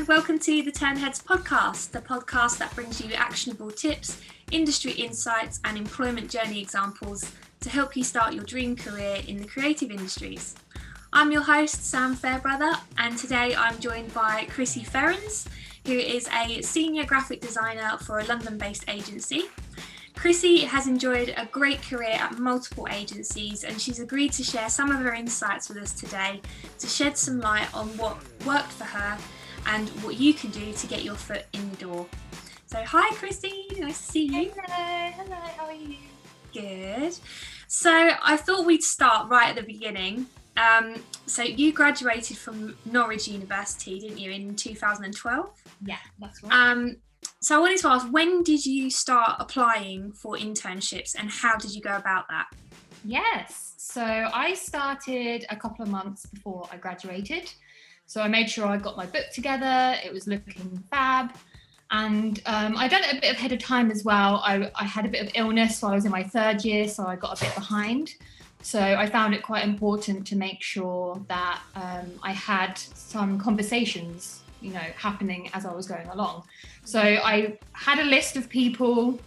and welcome to the Tern Heads podcast, the podcast that brings you actionable tips, industry insights and employment journey examples to help you start your dream career in the creative industries. I'm your host, Sam Fairbrother, and today I'm joined by Khrissie Farrands, who is a senior graphic designer for a London-based agency. Khrissie has enjoyed a great career at multiple agencies, and she's agreed to share some of her insights with us today to shed some light on what worked for her and what you can do to get your foot in the door. So hi Khrissie, nice to see you. Hello, how are you? Good. So I thought we'd start right at the beginning. So you graduated from Norwich University, didn't you, in 2012? Yeah, that's right. So I wanted to ask, when did you start applying for internships and how did you go about that? Yes, so I started a couple of months before I graduated. So I made sure I got my book together, it was looking fab. And I'd done it a bit ahead of time as well. I had a bit of illness while I was in my third year, so I got a bit behind. So I found it quite important to make sure that I had some conversations, happening as I was going along. So I had a list of people,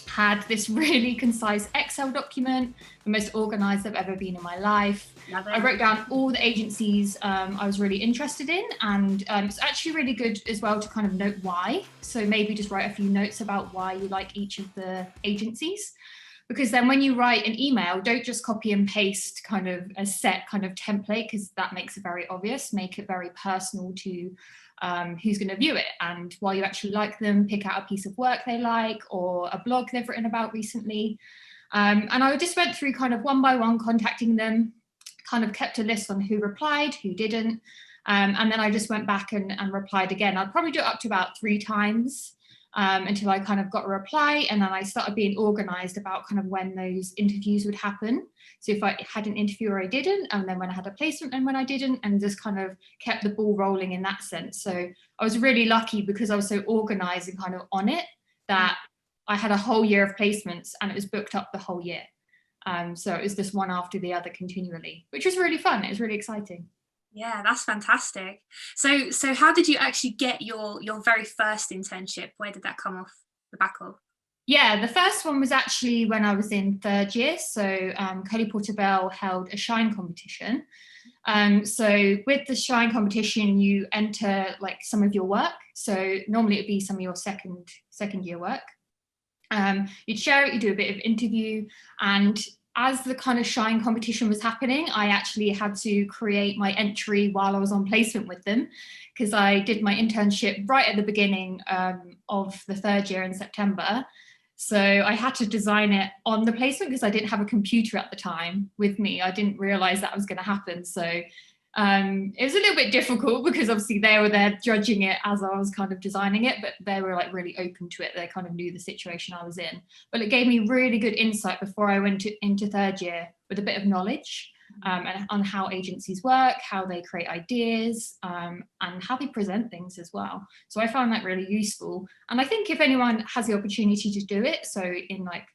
had this really concise Excel document, the most organized I've ever been in my life. I wrote down all the agencies I was really interested in, and it's actually really good as well to kind of note why. So maybe just write a few notes about why you like each of the agencies. Because then when you write an email, don't just copy and paste kind of a set kind of template, because that makes it very obvious. Make it very personal to who's going to view it, and why you actually like them. Pick out a piece of work they like or a blog they've written about recently. And I just went through kind of one by one, contacting them, kind of kept a list on who replied, who didn't. And then I just went back and replied again. I'd probably do it up to about 3 times. Until I kind of got a reply, and then I started being organized about kind of when those interviews would happen. So if I had an interview or I didn't, and then when I had a placement and when I didn't, and just kind of kept the ball rolling in that sense. So I was really lucky because I was so organized and kind of on it that I had a whole year of placements and it was booked up the whole year. So it was just one after the other continually, which was really fun. It was really exciting. Yeah, that's fantastic. So how did you actually get your very first internship? Where did that come off the back of? Yeah, the first one was actually when I was in third year. So Kelly Porterbell held a Shine competition. So with the Shine competition, you enter like some of your work. So normally it'd be some of your second year work. You'd share it, you do a bit of interview, and as the kind of Shine competition was happening, I actually had to create my entry while I was on placement with them, because I did my internship right at the beginning of the third year in September. So I had to design it on the placement because I didn't have a computer at the time with me. I didn't realize that was going to happen. So it was a little bit difficult because obviously they were there judging it as I was kind of designing it, but they were like really open to it. They kind of knew the situation I was in, but it gave me really good insight before I went into third year with a bit of knowledge and on how agencies work, how they create ideas, and how they present things as well. So I found that really useful. And I think if anyone has the opportunity to do it, so in like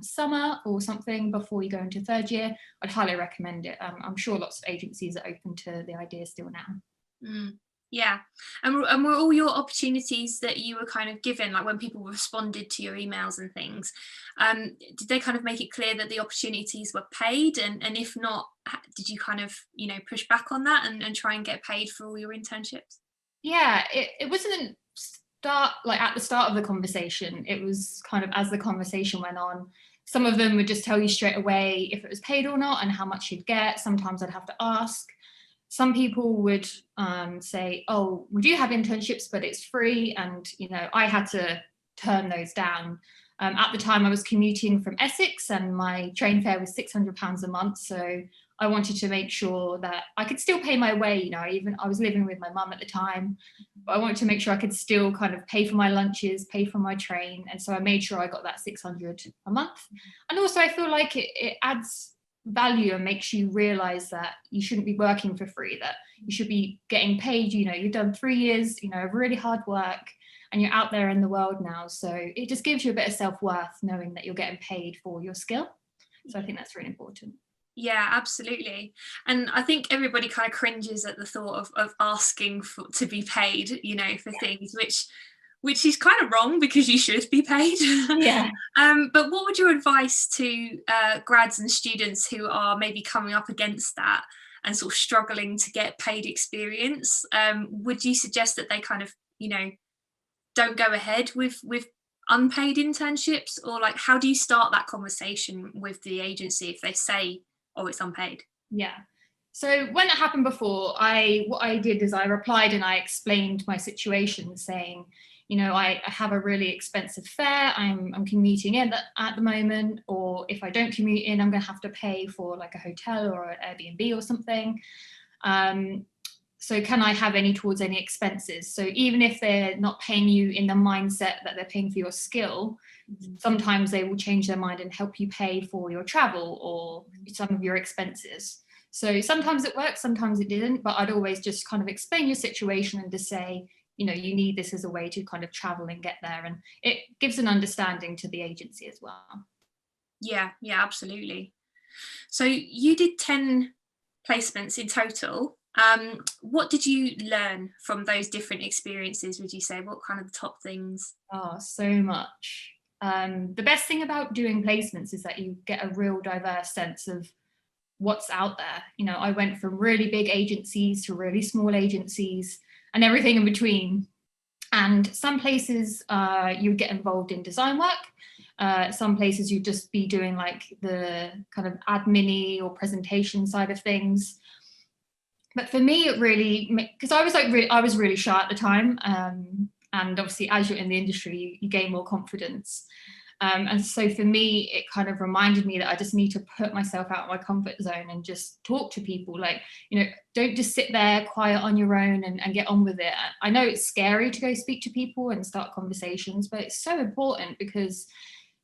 summer or something before you go into third year, I'd highly recommend it. I'm sure lots of agencies are open to the idea still now. Yeah, and were all your opportunities that you were kind of given, like when people responded to your emails and things, did they kind of make it clear that the opportunities were paid, and if not, did you kind of push back on that and try and get paid for all your internships? Yeah, it wasn't at the start of the conversation. It was kind of as the conversation went on. Some of them would just tell you straight away if it was paid or not and how much you'd get. Sometimes I'd have to ask. Some people would say, oh, we do have internships, but it's free. And, I had to turn those down. At the time I was commuting from Essex and my train fare was £600 a month. So I wanted to make sure that I could still pay my way. I was living with my mum at the time, but I wanted to make sure I could still kind of pay for my lunches, pay for my train. And so I made sure I got that £600 a month. And also I feel like it adds value and makes you realize that you shouldn't be working for free, that you should be getting paid. You've done 3 years, of really hard work, and you're out there in the world now. So it just gives you a bit of self-worth knowing that you're getting paid for your skill. So I think that's really important. Yeah, absolutely. And I think everybody kind of cringes at the thought of asking to be paid, for things, which is kind of wrong because you should be paid. Yeah. But what would your advice to grads and students who are maybe coming up against that and sort of struggling to get paid experience? Would you suggest that they kind of, don't go ahead with unpaid internships, or like how do you start that conversation with the agency if they say, oh, it's unpaid? Yeah. So when it happened before, what I did is I replied and I explained my situation, saying, I have a really expensive fare. I'm commuting in at the moment, or if I don't commute in, I'm going to have to pay for like a hotel or an Airbnb or something. So can I have any towards any expenses? So even if they're not paying you in the mindset that they're paying for your skill, sometimes they will change their mind and help you pay for your travel or some of your expenses. So sometimes it works, sometimes it didn't, but I'd always just kind of explain your situation and to say, you need this as a way to kind of travel and get there. And it gives an understanding to the agency as well. Yeah, absolutely. So you did 10 placements in total. What did you learn from those different experiences, would you say? What kind of the top things? Oh, so much. The best thing about doing placements is that you get a real diverse sense of what's out there. I went from really big agencies to really small agencies and everything in between. And some places you get involved in design work. Some places you'd just be doing like the kind of admin-y or presentation side of things. But for me, it really, because I was really shy at the time. And obviously, as you're in the industry, you gain more confidence. And so for me, it kind of reminded me that I just need to put myself out of my comfort zone and just talk to people. Like, don't just sit there quiet on your own and get on with it. I know it's scary to go speak to people and start conversations, but it's so important because,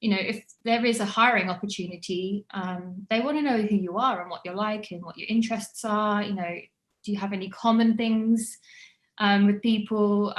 if there is a hiring opportunity, they want to know who you are and what you're like and what your interests are. Do you have any common things with people?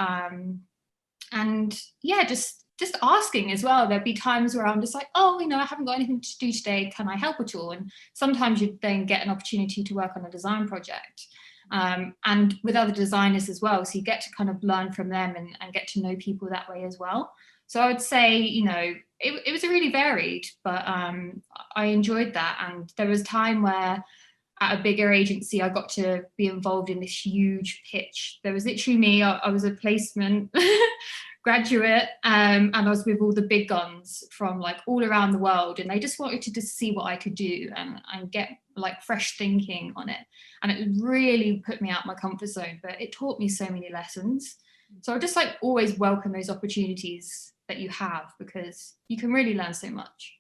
And yeah, just asking as well. There'd be times where I'm just like, oh, I haven't got anything to do today. Can I help at all? And sometimes you then get an opportunity to work on a design project. And with other designers as well. So you get to kind of learn from them and get to know people that way as well. So I would say, it was really varied, but I enjoyed that. And there was time where at a bigger agency, I got to be involved in this huge pitch. There was literally me, I was a placement graduate, and I was with all the big guns from like all around the world, and they just wanted to just see what I could do and get like fresh thinking on it. And it really put me out my comfort zone, but it taught me so many lessons. So I just like always welcome those opportunities that you have, because you can really learn so much.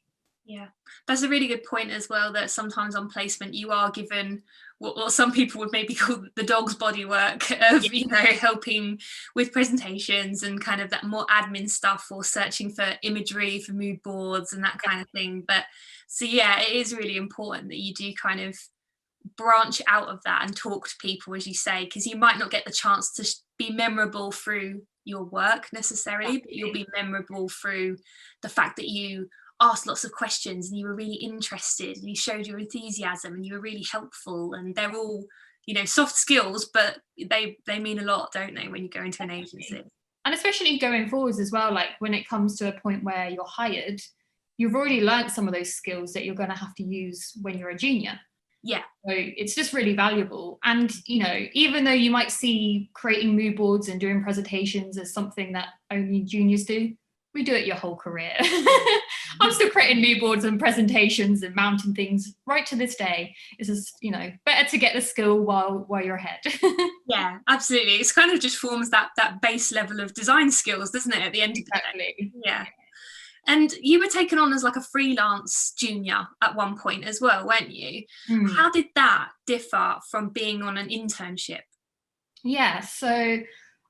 Yeah, that's a really good point as well, that sometimes on placement you are given what some people would maybe call the dog's body work of, helping with presentations and kind of that more admin stuff, or searching for imagery for mood boards and that kind of thing. But so yeah, it is really important that you do kind of branch out of that and talk to people, as you say, because you might not get the chance to be memorable through your work necessarily, but you'll be memorable through the fact that you asked lots of questions and you were really interested and you showed your enthusiasm and you were really helpful. And they're all, soft skills, but they mean a lot, don't they, when you go into an agency? And especially going forwards as well, like when it comes to a point where you're hired, you've already learned some of those skills that you're going to have to use when you're a junior. Yeah. So it's just really valuable. And, even though you might see creating mood boards and doing presentations as something that only juniors do, we do it your whole career. I'm still creating mood boards and presentations and mounting things right to this day. It's just, better to get the skill while you're ahead. Yeah, absolutely. It's kind of just forms that base level of design skills, doesn't it, at the end of the day? Yeah. And you were taken on as like a freelance junior at one point as well, weren't you? How did that differ from being on an internship? Yeah, so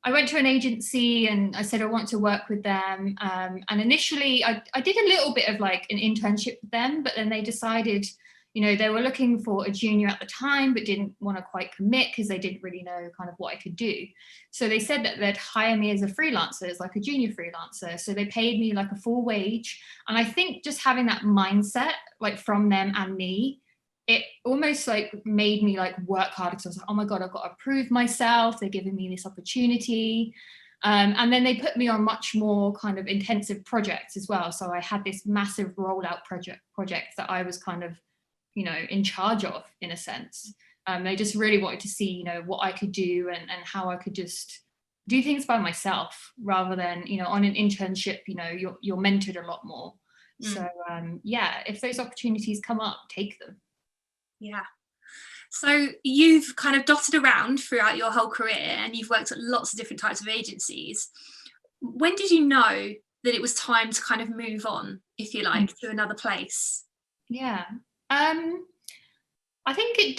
I went to an agency and I said I want to work with them. And initially I did a little bit of like an internship with them, but then they decided, they were looking for a junior at the time, but didn't want to quite commit because they didn't really know kind of what I could do. So they said that they'd hire me as a freelancer, as like a junior freelancer. So they paid me like a full wage. And I think just having that mindset, like from them and me, it almost like made me like work harder, because I was like, oh my God, I've got to prove myself. They're giving me this opportunity. And then they put me on much more kind of intensive projects as well. So I had this massive rollout project that I was kind of, you know, in charge of, in a sense. They just really wanted to see, you know, what I could do and how I could just do things by myself, rather than, you know, on an internship, you know, you're mentored a lot more. So yeah, if those opportunities come up, take them. Yeah. So you've kind of dotted around throughout your whole career, and you've worked at lots of different types of agencies. When did you know that it was time to kind of move on, if you like, to another place? Yeah. I think it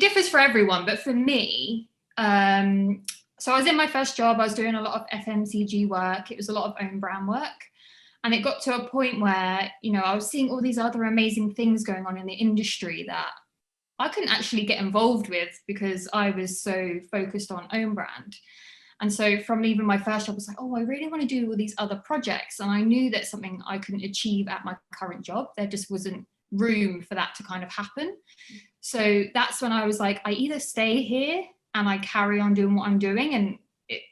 differs for everyone, but for me, so I was in my first job, I was doing a lot of FMCG work. It was a lot of own brand work. And it got to a point where, you know, I was seeing all these other amazing things going on in the industry that I couldn't actually get involved with because I was so focused on own brand. And so from leaving my first job, I was like, oh, I really want to do all these other projects. And I knew that's something I couldn't achieve at my current job. There just wasn't room for that to kind of happen. So that's when I was like, I either stay here and I carry on doing what I'm doing, and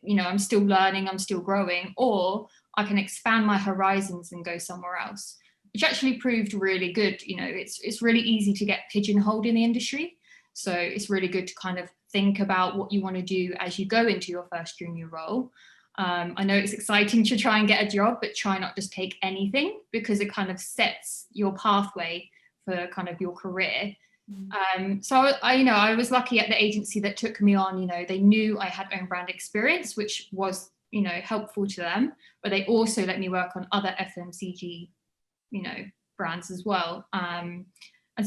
you know, I'm still learning, I'm still growing, or I can expand my horizons and go somewhere else, which actually proved really good. You know, it's really easy to get pigeonholed in the industry. So it's really good to kind of think about what you want to do as you go into your first junior role. I know it's exciting to try and get a job, but try not just take anything, because it kind of sets your pathway for kind of your career. So I was lucky at the agency that took me on. You know, they knew I had own brand experience, which was, you know, helpful to them, but they also let me work on other FMCG, you know, brands as well. And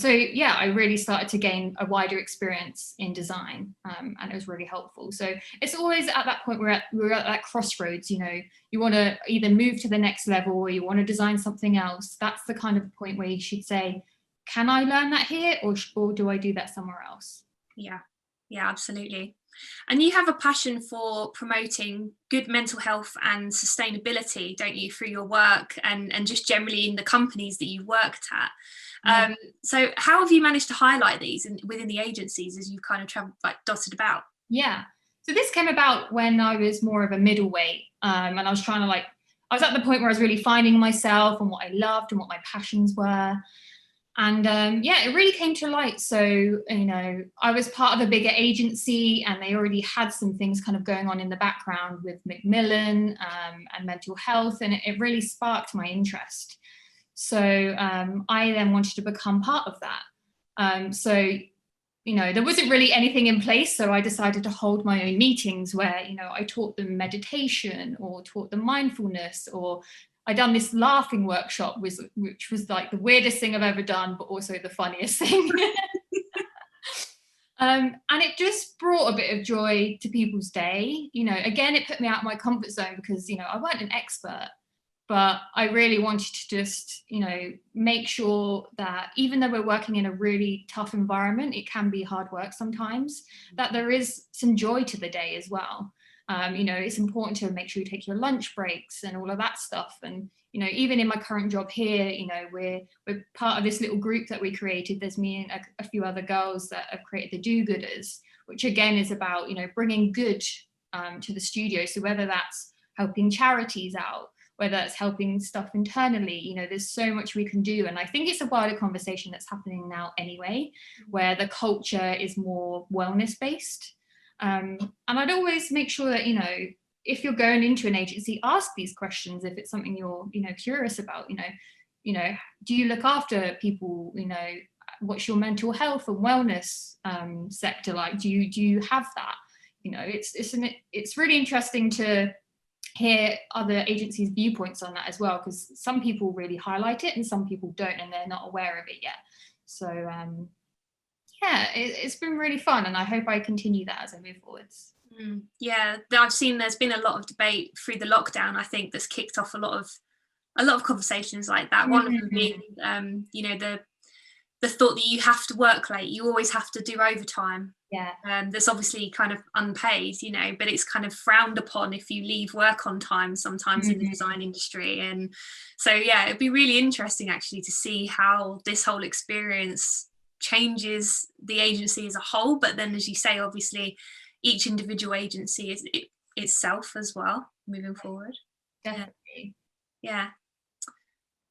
so, yeah, I really started to gain a wider experience in design, and it was really helpful. So it's always at that point we're at that crossroads. You know, you want to either move to the next level or you want to design something else. That's the kind of point where you should say, can I learn that here, or do I do that somewhere else? Yeah, absolutely. And you have a passion for promoting good mental health and sustainability, don't you, through your work and just generally in the companies that you worked at. So how have you managed to highlight these within the agencies as you've kind of traveled, like dotted about? Yeah. So this came about when I was more of a middleweight, and I was trying to I was at the point where I was really finding myself and what I loved and what my passions were. And it really came to light. So, you know, I was part of a bigger agency and they already had some things kind of going on in the background with Macmillan and mental health. And it really sparked my interest. So I then wanted to become part of that. So, you know, there wasn't really anything in place. So I decided to hold my own meetings where, you know, I taught them meditation or taught them mindfulness, or I done this laughing workshop, which was like the weirdest thing I've ever done, but also the funniest thing. And it just brought a bit of joy to people's day. You know, again, it put me out of my comfort zone because, you know, I weren't an expert, but I really wanted to just, you know, make sure that even though we're working in a really tough environment, it can be hard work sometimes, that there is some joy to the day as well. You know, it's important to make sure you take your lunch breaks and all of that stuff. And, you know, even in my current job here, you know, we're part of this little group that we created. There's me and a few other girls that have created the Do-Gooders, which again is about, you know, bringing good to the studio. So whether that's helping charities out, whether it's helping stuff internally, you know, there's so much we can do. And I think it's a wider conversation that's happening now anyway, where the culture is more wellness based. And I'd always make sure that, you know, if you're going into an agency, ask these questions if it's something you're, you know, curious about. You know, do you look after people? You know, what's your mental health and wellness sector like? Do you have that? You know, it's really interesting to hear other agencies' viewpoints on that as well, because some people really highlight it and some people don't, and they're not aware of it yet. So yeah, it's been really fun, and I hope I continue that as I move forwards. Yeah, I've seen there's been a lot of debate through the lockdown, I think, that's kicked off a lot of conversations like that. One of them being you know, the thought that you have to work late, you always have to do overtime. That's obviously kind of unpaid, you know, but it's kind of frowned upon if you leave work on time sometimes in the design industry. And so, yeah, it'd be really interesting actually to see how this whole experience changes the agency as a whole. But then, as you say, obviously each individual agency is itself as well moving forward. Definitely. Yeah.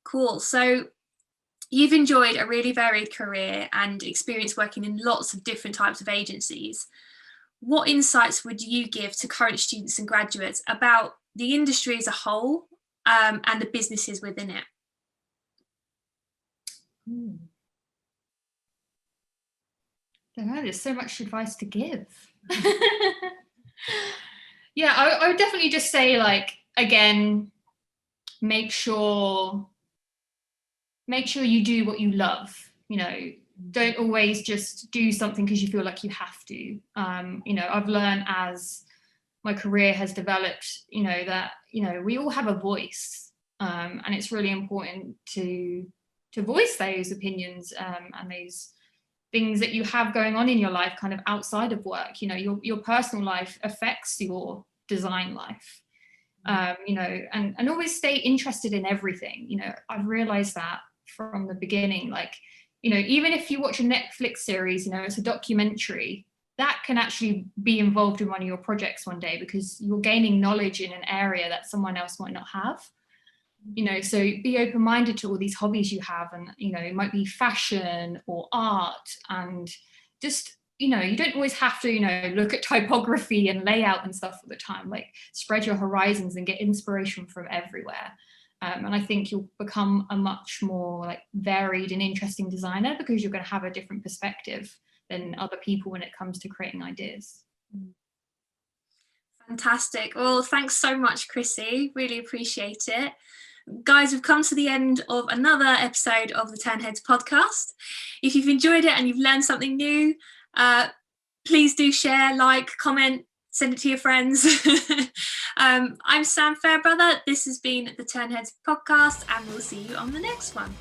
Cool. So you've enjoyed a really varied career and experience working in lots of different types of agencies. What insights would you give to current students and graduates about the industry as a whole, and the businesses within it? There's so much advice to give. Yeah, I would definitely just say, like, again, make sure you do what you love. You know, don't always just do something because you feel like you have to. You know, I've learned as my career has developed, you know, that, you know, we all have a voice, and it's really important to voice those opinions, and those things that you have going on in your life kind of outside of work. You know, your personal life affects your design life. You know, and always stay interested in everything. You know, I've realized that from the beginning. Like, you know, even if you watch a Netflix series, you know, it's a documentary, that can actually be involved in one of your projects one day, because you're gaining knowledge in an area that someone else might not have. You know, so be open-minded to all these hobbies you have, and, you know, it might be fashion or art, and just, you know, you don't always have to, you know, look at typography and layout and stuff all the time. Like, spread your horizons and get inspiration from everywhere. And I think you'll become a much more, like, varied and interesting designer, because you're going to have a different perspective than other people when it comes to creating ideas. Fantastic. Well, thanks so much, Khrissie. Really appreciate it. Guys, we've come to the end of another episode of the Tern Heads podcast. If you've enjoyed it and you've learned something new, please do share, like, comment, send it to your friends. I'm Sam Fairbrother. This has been the Tern Heads podcast, and we'll see you on the next one.